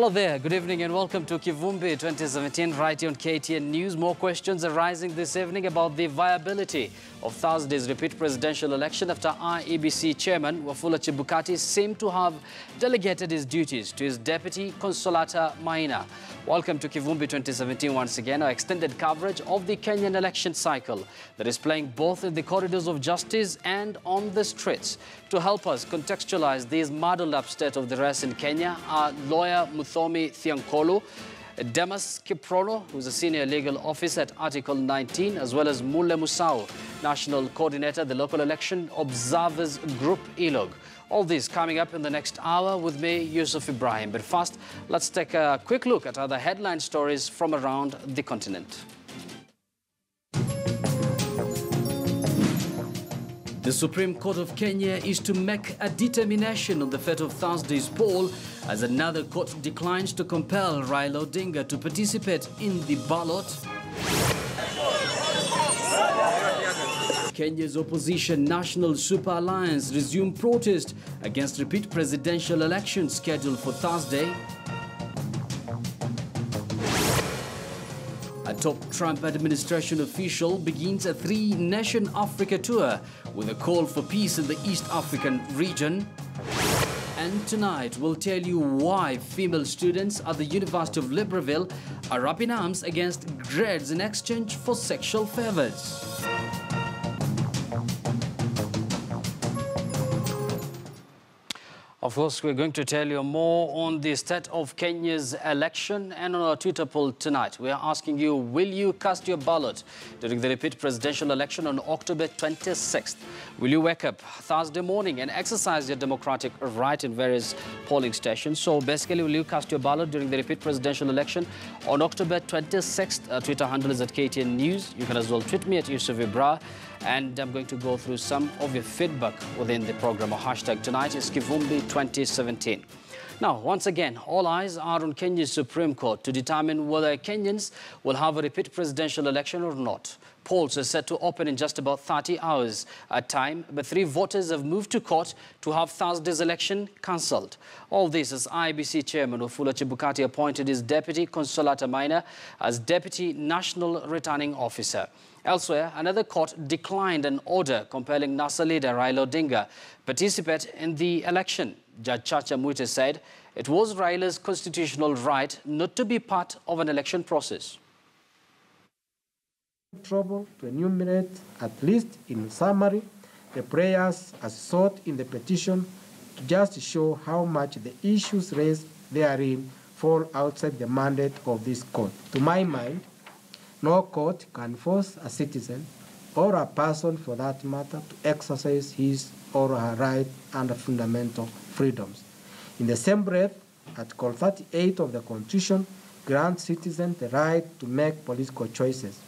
Hello there, good evening and welcome to Kivumbi 2017 right here on KTN News. More questions arising this evening about the viability of Thursday's repeat presidential election after IEBC chairman Wafula Chebukati seemed to have delegated his duties to his deputy Consolata Maina. Welcome to Kivumbi 2017 once again, our extended coverage of the Kenyan election cycle that is playing both in the corridors of justice and on the streets. To help us contextualize this muddled up state of the rest in Kenya are lawyer Muthomi Thiankolu, Demas Kiprono, who is a senior legal officer at Article 19, as well as Mule Musau, national coordinator, the local election observers group ILOG. All this coming up in the next hour with me, Yusuf Ibrahim. But first, let's take a quick look at other headline stories from around the continent. The Supreme Court of Kenya is to make a determination on the fate of Thursday's poll as another court declines to compel Raila Odinga to participate in the ballot. Kenya's opposition National Super Alliance resumed protest against repeat presidential elections scheduled for Thursday. A top Trump administration official begins a three-nation Africa tour with a call for peace in the East African region. And tonight we'll tell you why female students at the University of Libreville are up in arms against grades in exchange for sexual favors. Of course, we're going to tell you more on the state of Kenya's election, and on our Twitter poll tonight, we are asking you, will you cast your ballot during the repeat presidential election on October 26th? Will you wake up Thursday morning and exercise your democratic right in various polling stations? So basically, will you cast your ballot during the repeat presidential election on October 26th? Our Twitter handle is at KTN News. You can as well tweet me at Yusuf Ibra. And I'm going to go through some of your feedback within the program. Our hashtag tonight is Kivumbi 2017. Now, once again, all eyes are on Kenya's Supreme Court to determine whether Kenyans will have a repeat presidential election or not. Polls are set to open in just about 30 hours at time, but 3 voters have moved to court to have Thursday's election cancelled. All this as IEBC chairman Wafula Chebukati appointed his deputy Consolata Maina as deputy national returning officer. Elsewhere, another court declined an order compelling NASA leader Raila Odinga participate in the election. Judge Chacha Mwite said it was Raila's constitutional right not to be part of an election process. Trouble to enumerate, at least in summary, the prayers as sought in the petition to just show how much the issues raised therein fall outside the mandate of this court. To my mind, no court can force a citizen or a person for that matter to exercise his or her right under fundamental freedoms. In the same breath, Article 38 of the Constitution grants citizens the right to make political choices.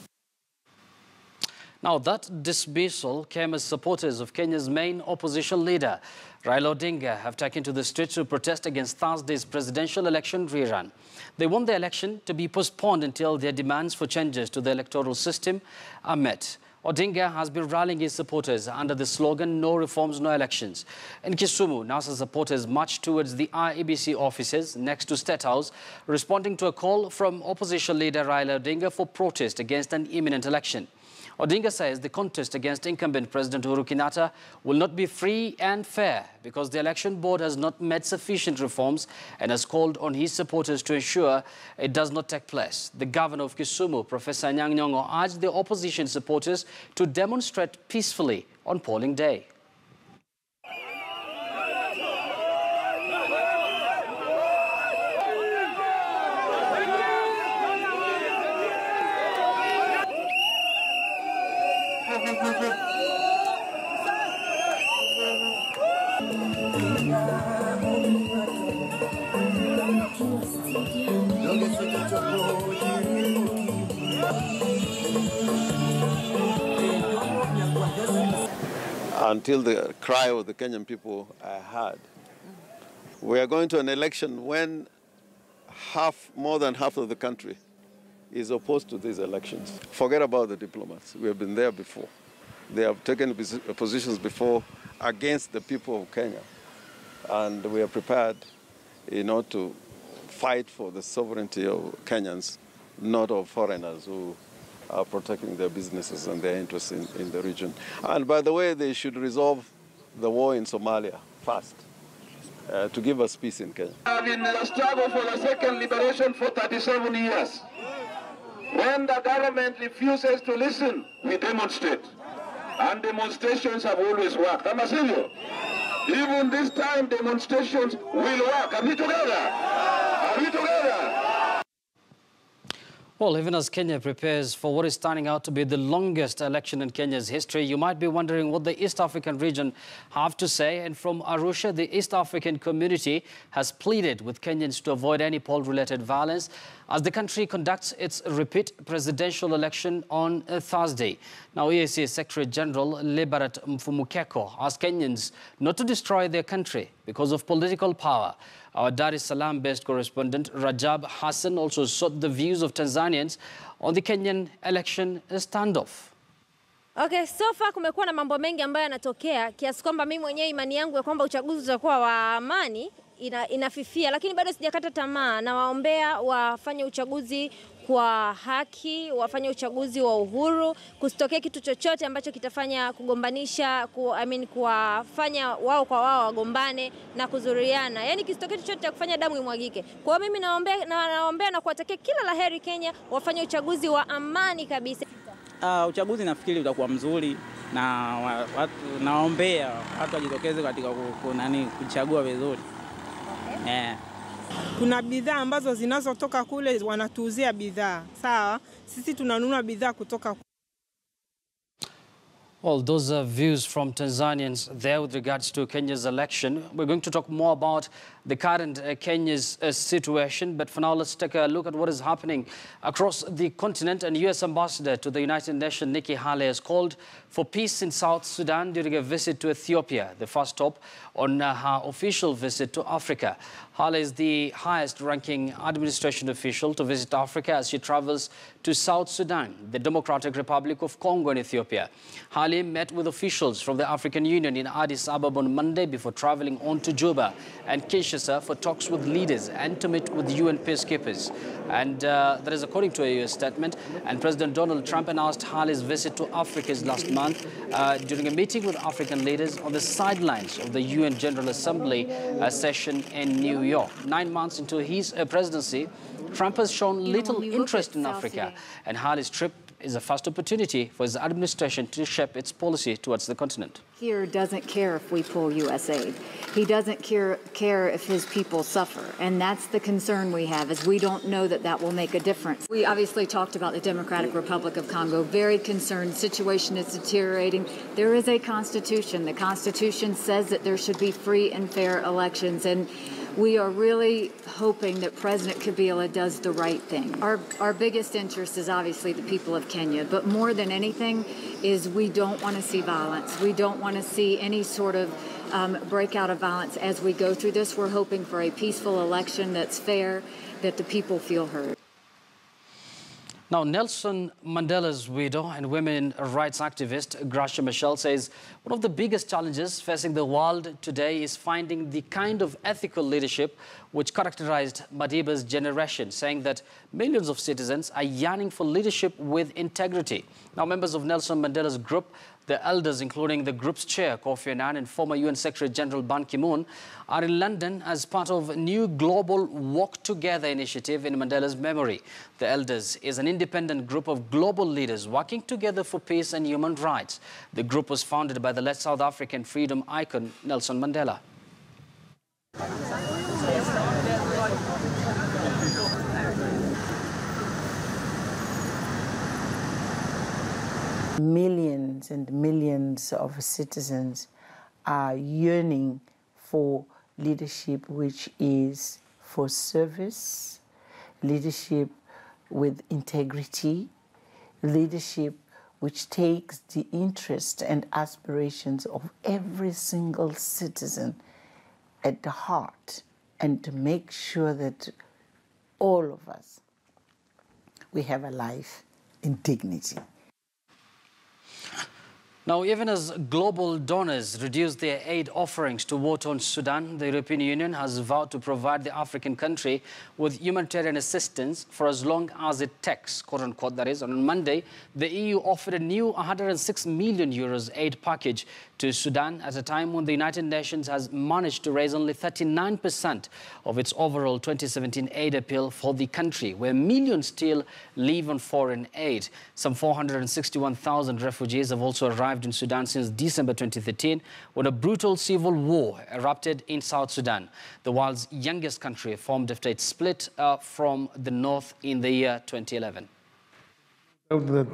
Now, that dismissal came as supporters of Kenya's main opposition leader, Raila Odinga, have taken to the streets to protest against Thursday's presidential election rerun. They want the election to be postponed until their demands for changes to the electoral system are met. Odinga has been rallying his supporters under the slogan, "No reforms, no elections." In Kisumu, NASA supporters marched towards the IEBC offices next to State House, responding to a call from opposition leader Raila Odinga for protest against an imminent election. Odinga says the contest against incumbent President Uhuru Kenyatta will not be free and fair because the election board has not made sufficient reforms and has called on his supporters to ensure it does not take place. The governor of Kisumu, Professor Anyang' Nyong'o, urged the opposition supporters to demonstrate peacefully on polling day. Until the cry of the Kenyan people are heard. We are going to an election when more than half of the country is opposed to these elections. Forget about the diplomats. We have been there before. They have taken positions before against the people of Kenya. And we are prepared, to fight for the sovereignty of Kenyans, not of foreigners who are protecting their businesses and their interests in the region. And by the way, they should resolve the war in Somalia fast to give us peace in Kenya. I've been in the struggle for the second liberation for 37 years. When the government refuses to listen, we demonstrate. And demonstrations have always worked. Am I serious? Even this time, demonstrations will work. Are we together? Are we together? Well, even as Kenya prepares for what is turning out to be the longest election in Kenya's history, you might be wondering what the East African region have to say. And from Arusha, the East African community has pleaded with Kenyans to avoid any poll-related violence as the country conducts its repeat presidential election on Thursday. Now, EAC Secretary General Liberat Mfumukeko asked Kenyans not to destroy their country because of political power. Our Dar es Salaam-based correspondent Rajab Hassan also sought the views of Tanzanians on the Kenyan election standoff. Okay, so far kumekuwa na mambo mengi ambayo yanatokea kiasi kwamba mimi mwenyewe imani yangu ya kwamba uchaguzi utakuwa wa amani inafifia, lakini bado sijakata tamaa na waombea wafanye uchaguzi kwa haki, wafanye uchaguzi wa uhuru, kusitokee kitu chochote ambacho kitafanya kugombanisha, kuwafanya wao kwa wao wagombane na kuzuriana. Yaani kisitokee chochote cha kufanya damu imwagike. Kwa hiyo mimi naombea na kuwatakia kila laheri Kenya, wafanye uchaguzi wa amani kabisa. Uchaguzi nafikiri utakuwa mzuri na naombea watu wajitokeze katika kuchagua vizuri. Yeah. Kuna bidhaa ambazo zinazotoka kule wanatuuzia bidhaa. Sawa, sisi tunanunua bidhaa kutoka kule. Well, those are views from Tanzanians there with regards to Kenya's election. We're going to talk more about the current Kenya's situation, but for now, let's take a look at what is happening across the continent. And U.S. Ambassador to the United Nations, Nikki Haley, has called for peace in South Sudan during a visit to Ethiopia, the first stop on her official visit to Africa. Haley is the highest-ranking administration official to visit Africa as she travels to South Sudan, the Democratic Republic of Congo and Ethiopia. Haley met with officials from the African Union in Addis Ababa on Monday before traveling on to Juba and Kinshasa for talks with leaders and to meet with UN peacekeepers. And that is according to a U.S. statement. And President Donald Trump announced Haley's visit to Africa last month during a meeting with African leaders on the sidelines of the UN General Assembly session in New York. 9 months into his presidency, Trump has shown little interest in Africa, and Haley's trip is a first opportunity for his administration to shape its policy towards the continent. He doesn't care if we pull U.S. aid. He doesn't care if his people suffer. And that's the concern we have, is we don't know that that will make a difference. We obviously talked about the Democratic Republic of Congo. Very concerned. Situation is deteriorating. There is a constitution. The constitution says that there should be free and fair elections. And we are really hoping that President Kabila does the right thing. Our biggest interest is obviously the people of Kenya, but more than anything is we don't want to see violence. We don't want to see any sort of breakout of violence as we go through this. We're hoping for a peaceful election that's fair, that the people feel heard. Now, Nelson Mandela's widow and women rights activist Gracia Machel says one of the biggest challenges facing the world today is finding the kind of ethical leadership which characterized Madiba's generation, saying that millions of citizens are yearning for leadership with integrity. Now, members of Nelson Mandela's group, the elders, including the group's chair, Kofi Annan, and former UN Secretary General Ban Ki-moon, are in London as part of a new global Walk Together initiative in Mandela's memory. The elders is an independent group of global leaders working together for peace and human rights. The group was founded by the late South African freedom icon Nelson Mandela. Millions and millions of citizens are yearning for leadership which is for service, leadership with integrity, leadership which takes the interest and aspirations of every single citizen at the heart, and to make sure that all of us, we have a life in dignity. Now, even as global donors reduce their aid offerings to war-torn Sudan, the European Union has vowed to provide the African country with humanitarian assistance for as long as it takes, quote-unquote, that is. And on Monday, the EU offered a new 106 million euros aid package to Sudan at a time when the United Nations has managed to raise only 39% of its overall 2017 aid appeal for the country, where millions still live on foreign aid. Some 461,000 refugees have also arrived in Sudan since December 2013, when a brutal civil war erupted in South Sudan, the world's youngest country, formed after it split from the north in the year 2011. That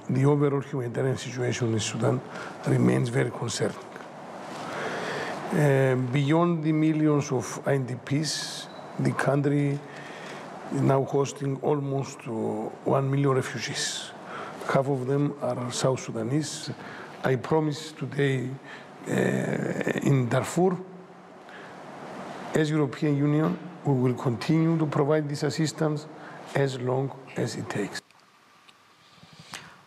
the overall humanitarian situation in Sudan remains very concerning. Beyond the millions of IDPs, the country is now hosting almost 1 million refugees. Half of them are South Sudanese. I promise today in Darfur, as European Union, we will continue to provide this assistance as long as it takes.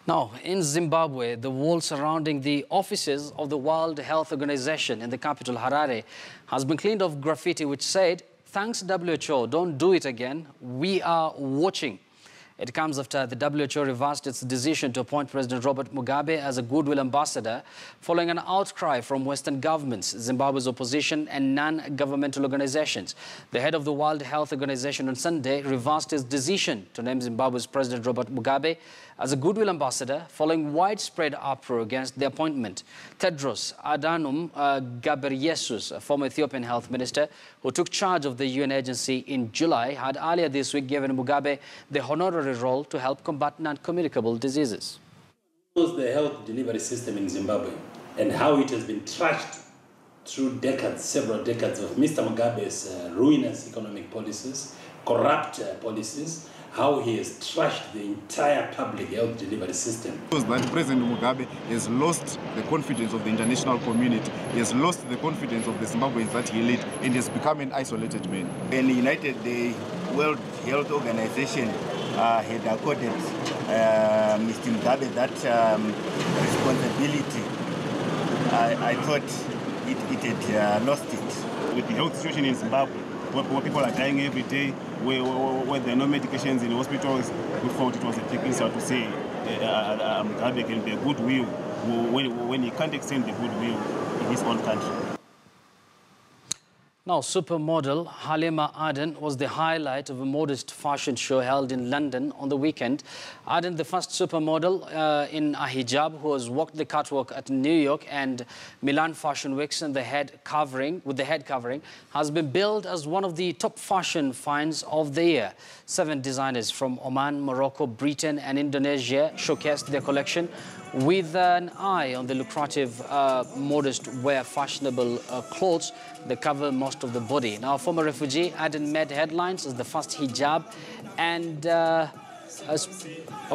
Now, in Zimbabwe, the wall surrounding the offices of the World Health Organization in the capital, Harare, has been cleaned of graffiti which said, "Thanks WHO, don't do it again, we are watching." It comes after the WHO reversed its decision to appoint President Robert Mugabe as a goodwill ambassador following an outcry from Western governments, Zimbabwe's opposition and non-governmental organizations. The head of the World Health Organization on Sunday reversed his decision to name Zimbabwe's President Robert Mugabe as a goodwill ambassador following widespread uproar against the appointment. Tedros Adhanom Ghebreyesus, a former Ethiopian health minister who took charge of the UN agency in July, had earlier this week given Mugabe the honorary role to help combat non-communicable diseases. The health delivery system in Zimbabwe and how it has been trashed through decades, several decades of Mr. Mugabe's ruinous economic policies, corrupt policies, how he has trashed the entire public health delivery system. That President Mugabe has lost the confidence of the international community, he has lost the confidence of the Zimbabweans that he led, and has become an isolated man. And United, the World Health Organization had accorded Mr. Mugabe that responsibility. I thought it had lost it. With the health situation in Zimbabwe, where people are dying every day, where there are no medications in hospitals, we thought it was a taking insult to say Mugabe can be a goodwill when he can't extend the goodwill in his own country. Now, supermodel Halima Aden was the highlight of a modest fashion show held in London on the weekend. Aden, the first supermodel in a hijab who has walked the catwalk at New York and Milan Fashion Weeks and with the head covering, has been billed as one of the top fashion finds of the year. 7 designers from Oman, Morocco, Britain and Indonesia showcased their collection with an eye on the lucrative modest wear fashionable clothes that cover most of the body. Now, a former refugee, Aden made headlines as the first hijab and, of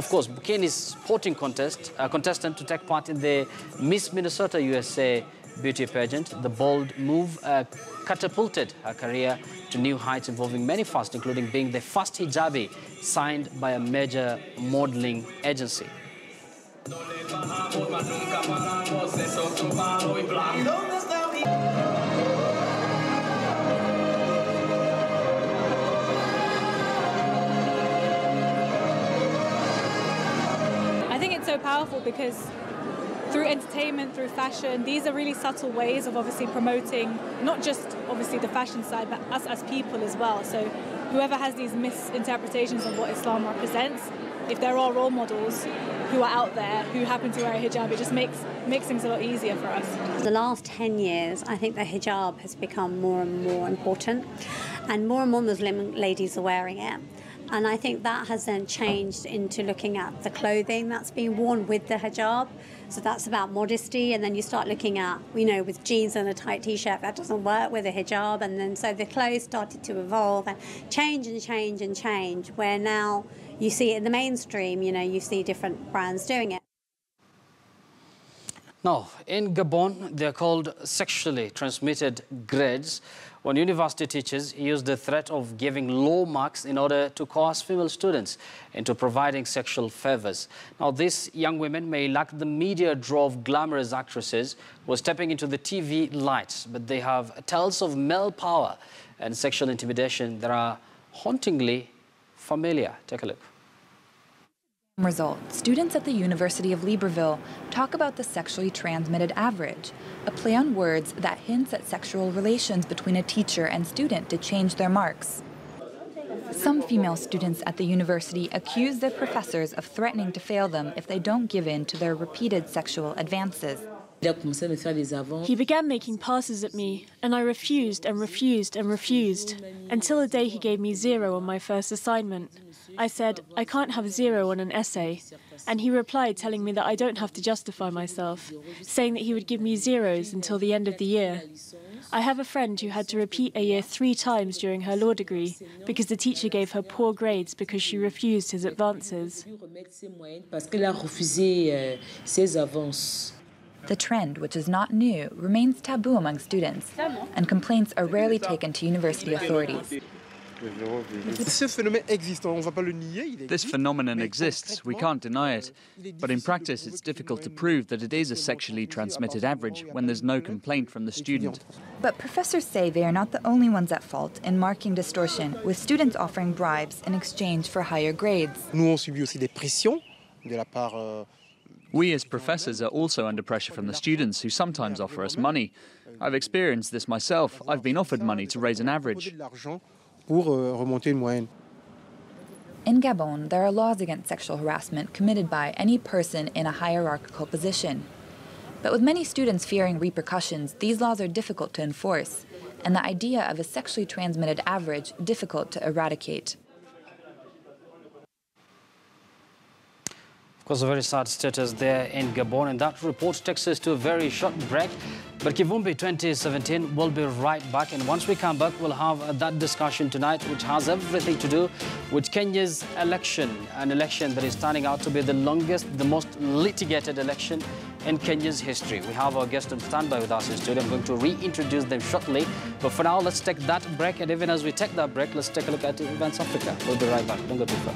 course, bikini sporting contestant to take part in the Miss Minnesota USA beauty pageant. The bold move catapulted her career to new heights involving many firsts, including being the first hijabi signed by a major modeling agency. I think it's so powerful because through entertainment, through fashion, these are really subtle ways of obviously promoting not just obviously the fashion side, but us as people as well. So whoever has these misinterpretations of what Islam represents, if there are role models who are out there who happen to wear a hijab, it just makes things a lot easier for us. The last 10 years, I think the hijab has become more and more important, and more Muslim ladies are wearing it. And I think that has then changed into looking at the clothing that's being worn with the hijab. So that's about modesty, and then you start looking at, with jeans and a tight t-shirt, that doesn't work with a hijab. And then so the clothes started to evolve and change and change and change, where now you see it in the mainstream, you see different brands doing it. Now, in Gabon, they're called sexually transmitted grades. When university teachers used the threat of giving low marks in order to coerce female students into providing sexual favors. Now, these young women may lack the media draw of glamorous actresses who are stepping into the TV lights, but they have tales of male power and sexual intimidation that are hauntingly familiar. Take a look. Result, students at the University of Libreville talk about the sexually transmitted average, a play on words that hints at sexual relations between a teacher and student to change their marks. Some female students at the university accuse their professors of threatening to fail them if they don't give in to their repeated sexual advances. He began making passes at me, and I refused and refused and refused, until a day he gave me 0 on my first assignment. I said, I can't have 0 on an essay, and he replied telling me that I don't have to justify myself, saying that he would give me 0s until the end of the year. I have a friend who had to repeat a year 3 times during her law degree because the teacher gave her poor grades because she refused his advances. The trend, which is not new, remains taboo among students, and complaints are rarely taken to university authorities. This phenomenon exists, we can't deny it. But in practice, it's difficult to prove that it is a sexually transmitted average when there's no complaint from the student. But professors say they are not the only ones at fault in marking distortion, with students offering bribes in exchange for higher grades. We as professors are also under pressure from the students who sometimes offer us money. I've experienced this myself. I've been offered money to raise an average. In Gabon, there are laws against sexual harassment committed by any person in a hierarchical position. But with many students fearing repercussions, these laws are difficult to enforce, and the idea of a sexually transmitted average difficult to eradicate. Of course, a very sad status there in Gabon, and that report takes us to a very short break. But Kivumbi 2017 will be right back, and once we come back, we'll have that discussion tonight, which has everything to do with Kenya's election, an election that is turning out to be the longest, the most litigated election in Kenya's history. We have our guest on standby with us in studio. I'm going to reintroduce them shortly. But for now, let's take that break, and even as we take that break, let's take a look at Events Africa. We'll be right back. Don't go too far.